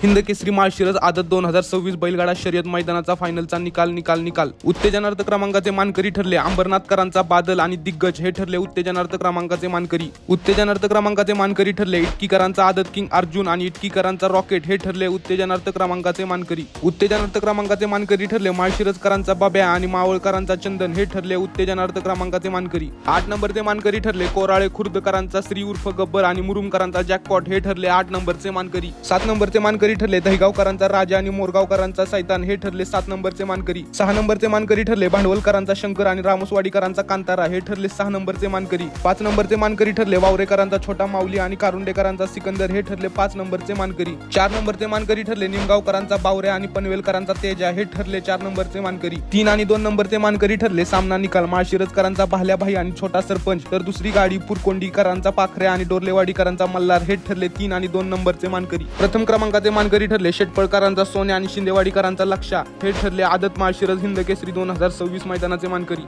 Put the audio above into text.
हिंद केसरी माळशिरस आदत 2026 बैलगाडा शर्यत मैदानाचा फायनलचा निकाल. उत्तेजनार्थ क्रमांकाचे मानकरी ठरले अंबरनाथकरांचा बादल आणि दिग्गज हे ठरले उत्तेजनार्थ क्रमांकाचे मानकरी. उत्तेजनार्थ क्रमांकाचे मानकरी ठरले इटकीकरांचा आदत किंग अर्जुन आणि इटकीकरांचा रॉकेट हे ठरले उत्तेजनार्थ क्रमांकाचे मानकरी. उत्तेजनार्थ क्रमांकाचे मानकरी ठरले माळशिरसकरांचा बाब्या आणि मावळकरांचा चंदन हे ठरले उत्तेजनार्थ क्रमांकाचे मानकरी. 8 नंबरचे मानकरी ठरले कोराळे खुर्दकरांचा श्री उर्फ गब्बर आणि मुरुमकरांचा जॅकपॉट हे ठरले 8 नंबरचे मानकरी. 7 नंबरचे मानकरी ठरले दहिगावकरांचा राजा आणि मोरगावकरांचा सैतान हे ठरले 7 नंबरचे मानकरी. 6 नंबरचे मानकरी ठरले भांडवलकरांचा शंकर आणि रामसवाडीकरांचा कांतारा हे ठरले 6 नंबरचे मानकरी. 5 नंबरचे मानकरी ठरले वावरेकरांचा छोटा माऊली आणि कारुंडेकरांचा सिकंदर हे ठरले 5 नंबरचे मानकरी. 4 नंबरचे मानकरी ठरले निमगावकरांचा बावऱ्या आणि पनवेलकरांचा तेजा हे ठरले 4 नंबरचे मानकरी. 3 आणि 2 नंबरचे मानकरी ठरले सामना निकाल माळशिरसकरांचा भाल्याभाई आणि छोटा सरपंच तर दुसरी गाडी पुरकोंडीकरांचा पाखऱ्या आणि डोरलेवाडीकरांचा मल्हार हे ठरले 3 आणि 2 नंबरचे मानकरी. प्रथम क्रमांकाचे मानकरी ठरले शेटपळकरांचा सोन्या आणि शिंदेवाडीकरांचा लक्षा हे ठरले आदत माळशिरस हिंद केसरी 2026 मैदानाचे मानकरी.